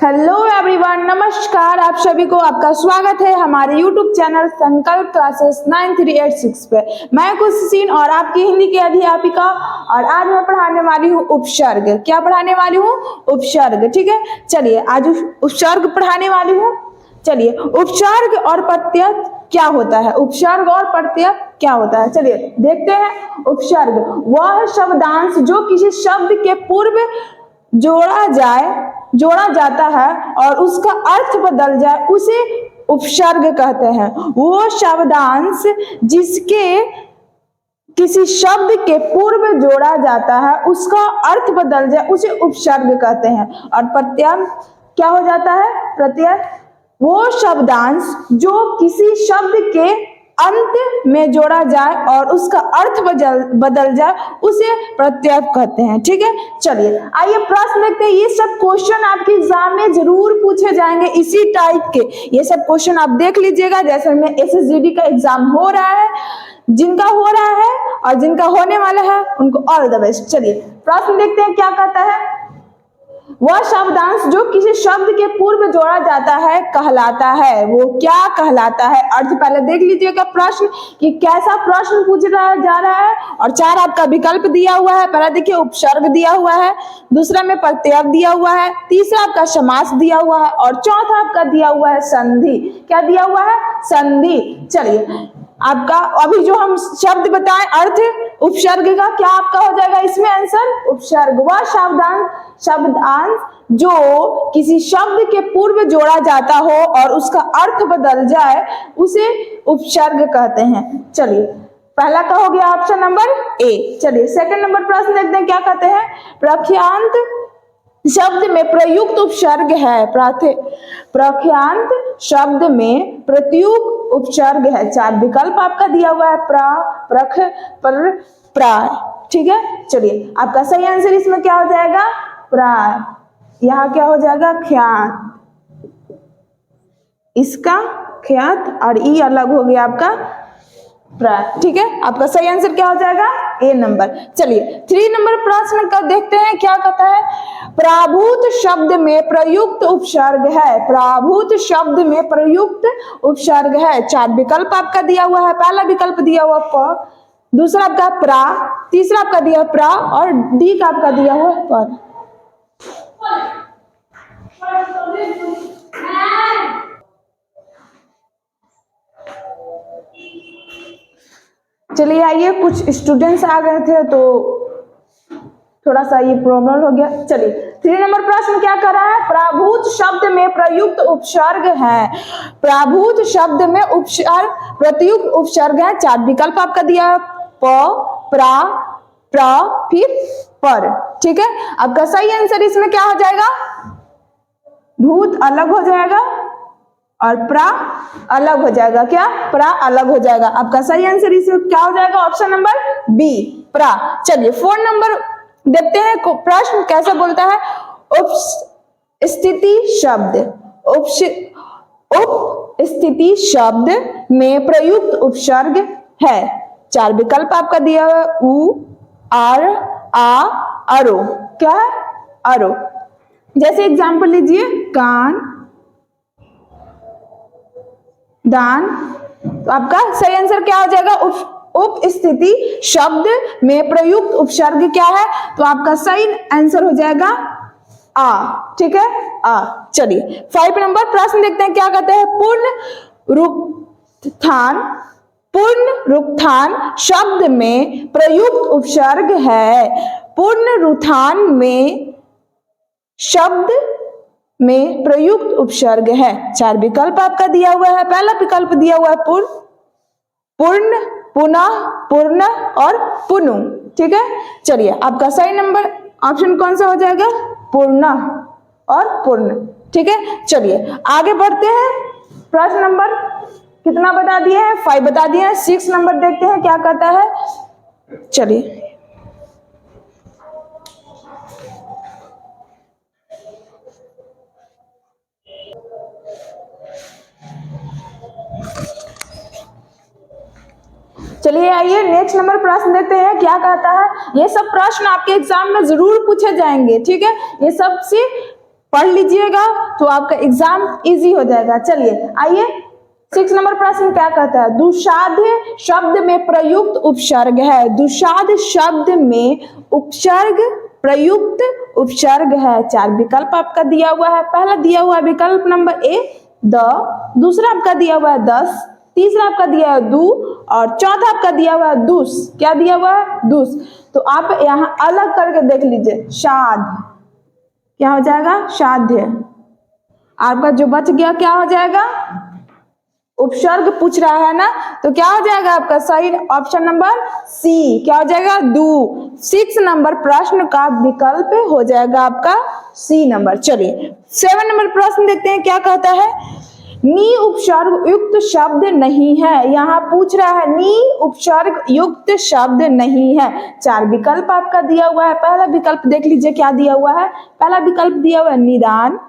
Hello everyone, नमस्कार। आप सभी को आपका स्वागत है हमारे यूट्यूब चैनल संकल्प क्लासेस 9386 पे। मैं खुशीन और आपकी हिंदी की अध्यापिका, और आज मैं पढ़ाने वाली हूँ उपसर्ग। क्या पढ़ाने वाली हूँ? उपसर्ग। ठीक है, चलिए आज उपसर्ग पढ़ाने वाली हूँ। चलिए, उपसर्ग और प्रत्यय क्या होता है? उपसर्ग और प्रत्यय क्या होता है, चलिए देखते हैं। उपसर्ग वह शब्दांश जो किसी शब्द के पूर्व जोड़ा जाता है और उसका अर्थ बदल जाए, उसे उपसर्ग कहते हैं। वो शब्दांश जिसके किसी शब्द के पूर्व जोड़ा जाता है, उसका अर्थ बदल जाए, उसे उपसर्ग कहते हैं। और प्रत्यय क्या हो जाता है? प्रत्यय वो शब्दांश जो किसी शब्द के अंत में जोड़ा जाए और उसका अर्थ बदल जाए, उसे प्रत्यय कहते हैं। ठीक है, चलिए आइए प्रश्न देखते हैं। ये सब क्वेश्चन आपके एग्जाम में जरूर पूछे जाएंगे, इसी टाइप के। ये सब क्वेश्चन आप देख लीजिएगा। जैसे में SSGD का एग्जाम हो रहा है, जिनका हो रहा है और जिनका होने वाला है उनको ऑल द बेस्ट। चलिए प्रश्न देखते हैं क्या कहता है। वह शब्दांश जो किसी शब्द के पूर्व जोड़ा जाता है कहलाता है। वो क्या कहलाता है? अर्थ पहले देख लीजिएगा प्रश्न कि कैसा प्रश्न पूछ रहा जा रहा है। और चार आपका विकल्प दिया हुआ है। पहला देखिए उपसर्ग दिया हुआ है, दूसरा में प्रत्यय दिया हुआ है, तीसरा आपका समास दिया हुआ है, और चौथा आपका दिया हुआ है संधि। क्या दिया हुआ है? संधि। चलिए आपका अभी जो हम शब्द बताएं अर्थ उपसर्ग का, क्या आपका हो जाएगा इसमें आंसर? उपसर्ग वह शब्दांश जो किसी शब्द के पूर्व जोड़ा जाता हो और उसका अर्थ बदल जाए, उसे उपसर्ग कहते हैं। चलिए पहला का हो गया ऑप्शन नंबर ए। चलिए सेकंड नंबर प्रश्न देखते हैं क्या कहते हैं। प्रख्यात शब्द में प्रयुक्त उपसर्ग है। प्रख्यात शब्द में प्रयुक्त उपसर्ग है। चार विकल्प आपका दिया हुआ है, प्रा, प्रख, पर, प्रा। ठीक है, चलिए आपका सही आंसर इसमें क्या हो जाएगा? प्रा। यहाँ क्या हो जाएगा? ख्यात। इसका ख्यात और ई अलग हो गया आपका प्रा। ठीक है, आपका सही आंसर क्या हो जाएगा? ए नंबर। चलिए 3 नंबर प्रश्न का देखते हैं क्या कहता है। प्राभूत शब्द में प्रयुक्त उपसर्ग है। प्राभूत शब्द में प्रयुक्त उपसर्ग है। चार विकल्प आपका दिया हुआ है। पहला विकल्प दिया हुआ प, दूसरा आपका प्रा, तीसरा आपका दिया प्रा, और डी का आपका दिया हुआ पर। चलिए आइए, कुछ स्टूडेंट्स आ गए थे तो थोड़ा सा ये प्रॉब्लम हो गया। चलिए 3 नंबर प्रश्न क्या कर रहा है। प्राभूत शब्द में प्रयुक्त उपसर्ग है। प्राभूत शब्द में प्रयुक्त उपसर्ग है। चार विकल्प आपका दिया है, प, प्रा, प्र, फिर पर। ठीक है, आपका सही आंसर इसमें क्या हो जाएगा? भूत अलग हो जाएगा और प्रा अलग हो जाएगा। क्या? प्रा अलग हो जाएगा। आपका सही आंसर इसमें क्या हो जाएगा? ऑप्शन नंबर बी, प्रा। चलिए 4 नंबर देखते हैं प्रश्न कैसे बोलता है। उपस्थिति शब्द, उपस्थिति शब्द में प्रयुक्त उपसर्ग है। चार विकल्प आपका दिया हुआ है, उ, आर, आ, अरो। क्या है? अरो। जैसे एग्जाम्पल लीजिए, कान, दान। तो आपका सही आंसर क्या हो जाएगा? उपस्थिति शब्द में प्रयुक्त उपसर्ग क्या है? तो आपका सही आंसर हो जाएगा आ। ठीक है, आ। चलिए 5 नंबर प्रश्न देखते हैं क्या कहते हैं। पुनरुत्थान शब्द में प्रयुक्त उपसर्ग है। पुनरुत्थान में शब्द में प्रयुक्त उपसर्ग है। चार विकल्प आपका दिया हुआ है। पहला विकल्प दिया हुआ है पूर्ण, पुनः, पूर्ण और पुनु। ठीक है, चलिए आपका सही नंबर ऑप्शन कौन सा हो जाएगा? पूर्ण और पूर्ण। ठीक है, चलिए आगे बढ़ते हैं। प्रश्न नंबर कितना बता दिए हैं? 5 बता दिए हैं। 6 नंबर देखते हैं क्या कहता है। चलिए चलिए आइए नेक्स्ट नंबर प्रश्न देखते हैं क्या कहता है। ये सब प्रश्न आपके एग्जाम में जरूर पूछे जाएंगे। ठीक है, ये सबसे पढ़ लीजिएगा तो आपका एग्जाम इजी हो जाएगा। चलिए आइए 6 नंबर प्रश्न क्या कहता है, दुसाध्य शब्द में प्रयुक्त उपसर्ग है। दुसाध्य शब्द में उपसर्ग प्रयुक्त उपसर्ग है। 4 विकल्प आपका दिया हुआ है। पहला दिया हुआ है विकल्प नंबर ए द, दूसरा आपका दिया हुआ है दस, तीसरा आपका दिया है दू और चौथा आपका दिया हुआ है दुस। क्या दिया हुआ है, दुस। तो आप यहाँ अलग करके देख लीजिए, साध क्या हो जाएगा, साध्य। आपका जो बच गया क्या हो जाएगा, उपसर्ग पूछ रहा है ना, तो क्या हो जाएगा आपका सही ऑप्शन नंबर सी, क्या हो जाएगा, दू। 6 नंबर प्रश्न का विकल्प हो जाएगा आपका सी नंबर। चलिए 7 नंबर प्रश्न देखते हैं क्या कहता है, नी उपसर्ग युक्त शब्द नहीं है। यहाँ पूछ रहा है नी उपसर्ग युक्त शब्द नहीं है। 4 विकल्प आपका दिया हुआ है। पहला विकल्प देख लीजिए क्या दिया हुआ है। पहला विकल्प दिया हुआ है निदान,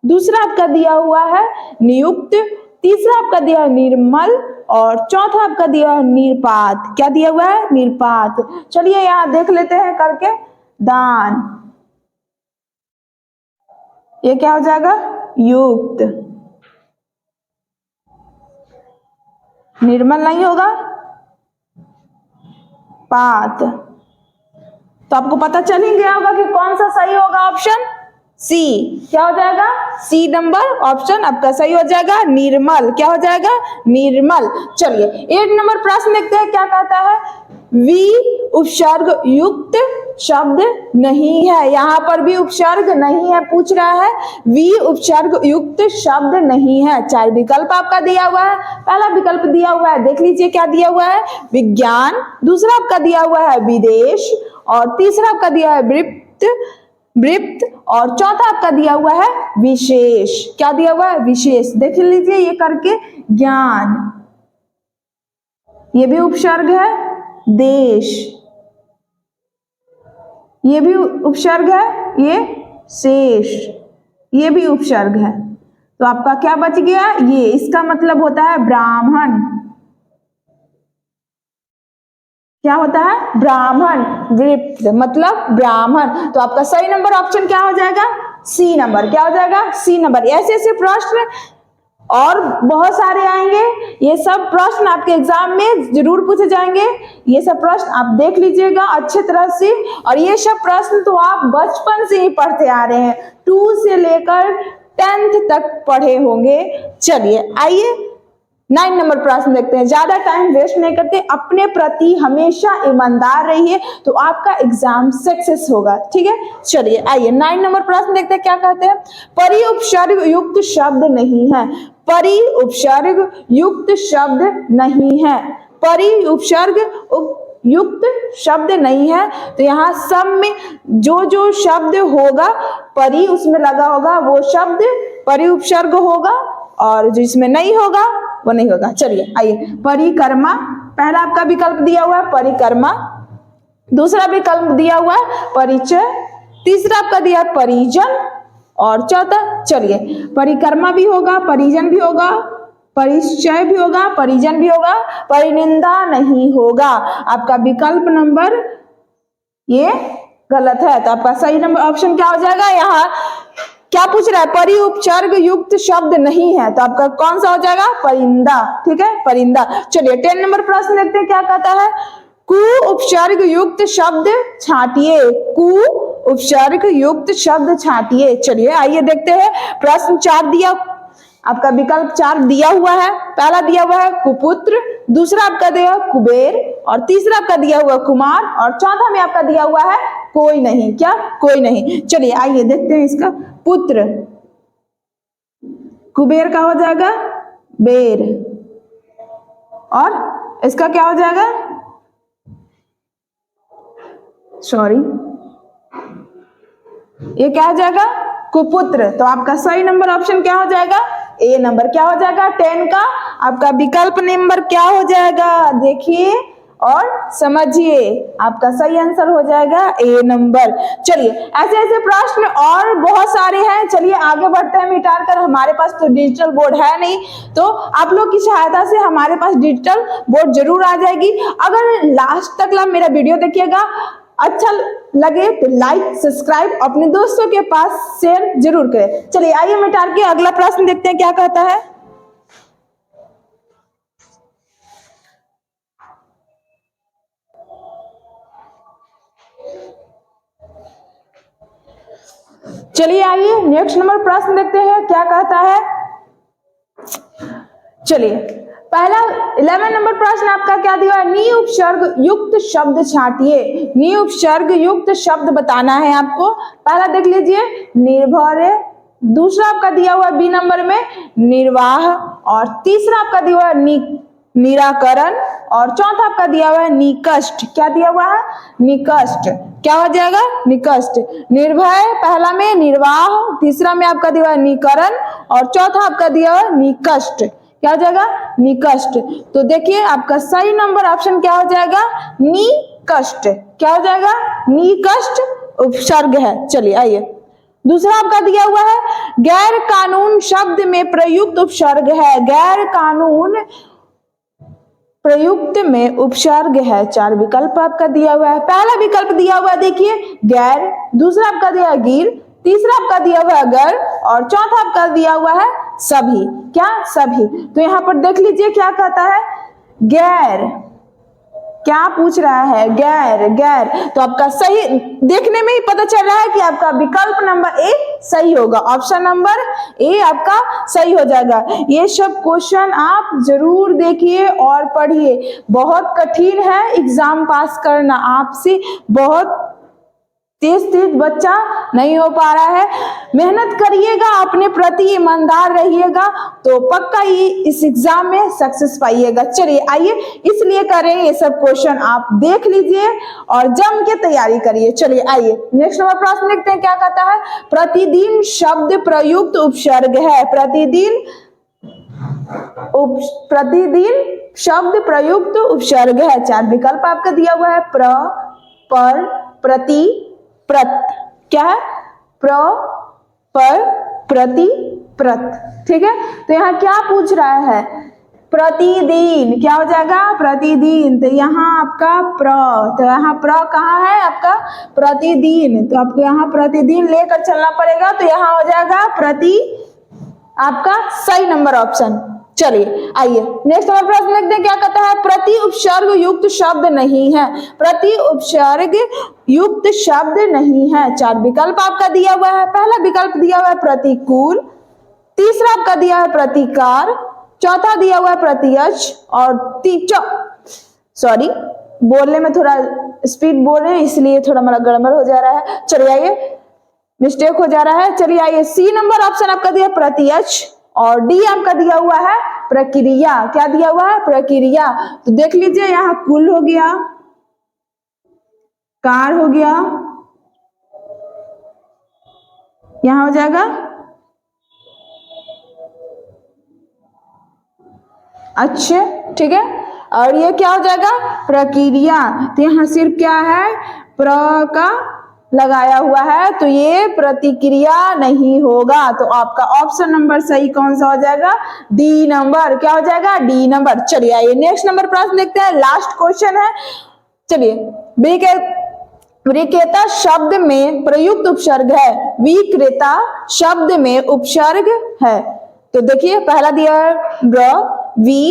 दूसरा आपका दिया हुआ है नियुक्त, तीसरा आपका दिया है निर्मल और चौथा आपका दिया है निरपात। क्या दिया हुआ है, निरपात। चलिए यहाँ देख लेते हैं करके, दान, ये क्या हो जाएगा, युक्त। निर्मल नहीं होगा, पात। तो आपको पता चल ही गया होगा कि कौन सा सही होगा, ऑप्शन सी। क्या हो जाएगा, सी नंबर ऑप्शन आपका सही हो जाएगा, निर्मल। क्या हो जाएगा, निर्मल। चलिए 8 नंबर प्रश्न देखते हैं क्या कहता है, वी उपसर्ग युक्त शब्द नहीं है। यहाँ पर भी उपसर्ग नहीं है पूछ रहा है, वी उपसर्ग युक्त शब्द नहीं है। 4 विकल्प आपका दिया हुआ है। पहला विकल्प दिया हुआ है, देख लीजिए क्या दिया हुआ है, विज्ञान, दूसरा आपका दिया हुआ है विदेश और तीसरा आपका दिया है वृत्त और चौथा आपका दिया हुआ है विशेष। क्या दिया हुआ है, विशेष। देख लीजिए ये करके, ज्ञान, ये भी उपसर्ग है, देश, ये भी उपसर्ग है, ये शेष, ये भी उपसर्ग है। तो आपका क्या बच गया, ये, इसका मतलब होता है ब्राह्मण। क्या होता है, ब्राह्मण, वृत्त मतलब ब्राह्मण। तो आपका सही नंबर ऑप्शन क्या हो जाएगा, सी नंबर। क्या हो जाएगा, सी नंबर। ऐसे ऐसे प्रश्न और बहुत सारे आएंगे, ये सब प्रश्न आपके एग्जाम में जरूर पूछे जाएंगे। ये सब प्रश्न आप देख लीजिएगा अच्छे तरह से। और ये सब प्रश्न तो आप बचपन से ही पढ़ते आ रहे हैं, 2 से लेकर 10th तक पढ़े होंगे। चलिए आइए 9 नंबर प्रश्न देखते हैं। ज्यादा टाइम वेस्ट नहीं करते, अपने प्रति हमेशा ईमानदार रहिए तो आपका एग्जाम सक्सेस होगा। ठीक है, चलिए आइए 9 नंबर प्रश्न देखते हैं क्या कहते हैं, परि उपसर्ग युक्त शब्द नहीं है। परि उपसर्ग युक्त शब्द नहीं है। परि उपसर्ग युक्त शब्द नहीं है। तो यहाँ सब में जो जो शब्द होगा परि उसमें लगा होगा वो शब्द परि उपसर्ग होगा और जो इसमें नहीं होगा वो नहीं होगा। चलिए आइए, परिक्रमा, पहला आपका विकल्प दिया हुआ है परिक्रमा, दूसरा विकल्प दिया हुआ है परिचय, तीसरा आपका दिया है परिजन और चौथा, चलिए परिक्रमा भी होगा, परिजन भी होगा, परिचय भी होगा, परिजन भी होगा, परिनिंदा नहीं होगा। आपका विकल्प नंबर ये गलत है। तो आपका सही नंबर ऑप्शन क्या हो जाएगा, यहाँ क्या पूछ रहा है, परि उपसर्ग युक्त शब्द नहीं है। तो आपका कौन सा हो जाएगा, परिंदा। ठीक है, परिंदा। चलिए 10 नंबर प्रश्न देखते हैं क्या कहता है, कु उपसर्ग युक्त शब्द छांटिए। कु उपसर्ग युक्त शब्द छांटिए। चलिए आइए देखते हैं, प्रश्न 4 दिया, आपका विकल्प 4 दिया हुआ है। पहला दिया हुआ है कुपुत्र, दूसरा आपका दिया कुबेर और तीसरा आपका दिया हुआ कुमार और चौथा में आपका दिया हुआ है कोई नहीं। क्या, कोई नहीं। चलिए आइए देखते हैं इसका, पुत्र, कुबेर का हो जाएगा बेर और इसका क्या हो जाएगा, सॉरी, ये क्या हो जाएगा, कुपुत्र। तो आपका सही नंबर ऑप्शन क्या हो जाएगा, ए नंबर। क्या हो जाएगा, 10 का आपका विकल्प नंबर क्या हो जाएगा, देखिए और समझिए, आपका सही आंसर हो जाएगा ए नंबर। चलिए ऐसे ऐसे प्रश्न और बहुत सारे हैं, चलिए आगे बढ़ते हैं मिटार कर। हमारे पास तो डिजिटल बोर्ड है नहीं, तो आप लोग की सहायता से हमारे पास डिजिटल बोर्ड जरूर आ जाएगी। अगर लास्ट तक मेरा वीडियो देखिएगा, अच्छा लगे तो लाइक सब्सक्राइब अपने दोस्तों के पास शेयर जरूर करें। चलिए आइए मिटार के अगला प्रश्न देखते हैं क्या कहता है। चलिए आइए नेक्स्ट नंबर प्रश्न देखते हैं क्या कहता है। चलिए पहला 11 नंबर प्रश्न आपका क्या दिया है, नि उपसर्ग युक्त शब्द छांटिए। नि उपसर्ग युक्त शब्द बताना है आपको। पहला देख लीजिए निर्भर, दूसरा आपका दिया हुआ बी नंबर में निर्वाह, और तीसरा आपका दिया हुआ निराकरण, और चौथा आपका दिया हुआ है निकष्ट। क्या दिया हुआ है, निकष्ट। क्या हो जाएगा, निकष्ट। निर्भय पहला में, निर्वाह तीसरा में आपका दिया हुआ है निकरण, और चौथा आपका दिया हुआ है निकष्ट। क्या हो जाएगा, निकष्ट। तो देखिए आपका सही नंबर ऑप्शन क्या हो जाएगा, निकष्ट। क्या हो जाएगा, निकष्ट उपसर्ग है। चलिए आइए दूसरा आपका दिया हुआ है गैर कानून शब्द में प्रयुक्त उपसर्ग है। गैर कानून प्रयुक्त में उपसर्ग है। 4 विकल्प आपका दिया हुआ है। पहला विकल्प दिया हुआ है देखिए गैर, दूसरा आपका दिया है गिर, तीसरा आपका दिया हुआ है गर, और चौथा आपका दिया हुआ है सभी। क्या, सभी। तो यहाँ पर देख लीजिए क्या कहता है, गैर। क्या पूछ रहा है, गैर। गैर तो आपका सही देखने में ही पता चल रहा है कि आपका विकल्प नंबर ए सही होगा। ऑप्शन नंबर ए आपका सही हो जाएगा। ये सब क्वेश्चन आप जरूर देखिए और पढ़िए। बहुत कठिन है एग्जाम पास करना। आपसे बहुत तेज बच्चा नहीं हो पा रहा है। मेहनत करिएगा, अपने प्रति ईमानदार रहिएगा तो पक्का ही इस एग्जाम में सक्सेस पाइएगा। चलिए आइए इसलिए कर रहे हैं, ये सब क्वेश्चन आप देख लीजिए और जम के तैयारी करिए। चलिए आइए नेक्स्ट नंबर प्रश्न देखते हैं क्या कहता है। प्रतिदिन शब्द प्रयुक्त उपसर्ग है। प्रतिदिन शब्द प्रयुक्त उपसर्ग है। 4 विकल्प आपका दिया हुआ है प्र, पर, प्रति, प्रत। क्या है, प्र, पर, प्रति, प्रत। ठीक है, तो यहाँ क्या पूछ रहा है, प्रतिदिन। क्या हो जाएगा, प्रतिदिन। तो यहाँ आपका प्र, तो यहाँ प्र कहाँ है आपका, प्रतिदिन। तो आपको यहाँ प्रतिदिन लेकर चलना पड़ेगा। तो यहाँ हो जाएगा प्रति, आपका सही नंबर ऑप्शन। चलिए आइए नेक्स्ट नंबर प्रश्न देखते हैं क्या कहता है। प्रति उपसर्ग युक्त शब्द नहीं है। प्रति उपसर्ग युक्त शब्द नहीं है। 4 विकल्प आपका दिया हुआ है। पहला विकल्प दिया हुआ है प्रतिकूल, तीसरा आपका दिया है प्रतिकार, चौथा दिया हुआ है प्रतियच, और सॉरी बोलने में थोड़ा स्पीड बोल रहे हैं इसलिए थोड़ा मेरा गड़बड़ हो जा रहा है। चलिए आइए, मिस्टेक हो जा रहा है। चलिए आइए सी नंबर ऑप्शन आपका दिया प्रत्यक्ष, और डी आपका दिया हुआ है प्रक्रिया। क्या दिया हुआ है, प्रक्रिया। तो देख लीजिए यहाँ कुल हो गया, कार हो गया, यहाँ हो जाएगा अच्छे। ठीक है, और ये क्या हो जाएगा, प्रक्रिया। तो यहाँ सिर्फ क्या है, प्र का लगाया हुआ है, तो ये प्रतिक्रिया नहीं होगा। तो आपका ऑप्शन नंबर सही कौन सा हो जाएगा, डी नंबर। क्या हो जाएगा, डी नंबर। चलिए आइए नेक्स्ट नंबर प्रश्न देखते हैं, लास्ट क्वेश्चन है। चलिए विक्रेता शब्द में प्रयुक्त उपसर्ग है। विक्रेता शब्द में उपसर्ग है। तो देखिए पहला दिया है ब्र, वी,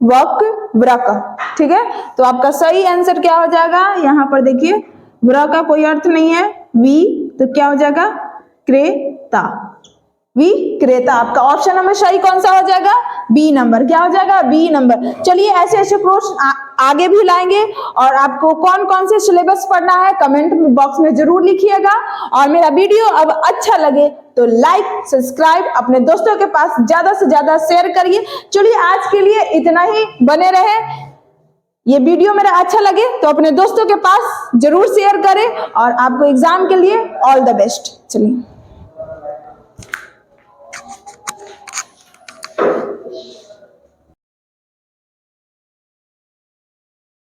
वक, व्रक। ठीक है, तो आपका सही आंसर क्या हो जाएगा, यहाँ पर देखिए व्र का कोई अर्थ नहीं है, वी, तो क्या हो जाएगा, क्रेता, विक्रेता। आपका ऑप्शन नंबर सही कौन सा हो जाएगा, बी नंबर। क्या हो जाएगा, बी नंबर। चलिए ऐसे ऐसे प्रश्न आगे भी लाएंगे, और आपको कौन कौन से सिलेबस पढ़ना है कमेंट बॉक्स में जरूर लिखिएगा। और मेरा वीडियो अब अच्छा लगे तो लाइक सब्सक्राइब अपने दोस्तों के पास ज्यादा से ज्यादा शेयर करिए। चलिए आज के लिए इतना ही, बने रहे। ये वीडियो मेरा अच्छा लगे तो अपने दोस्तों के पास जरूर शेयर करें, और आपको एग्जाम के लिए ऑल द बेस्ट। चलिए।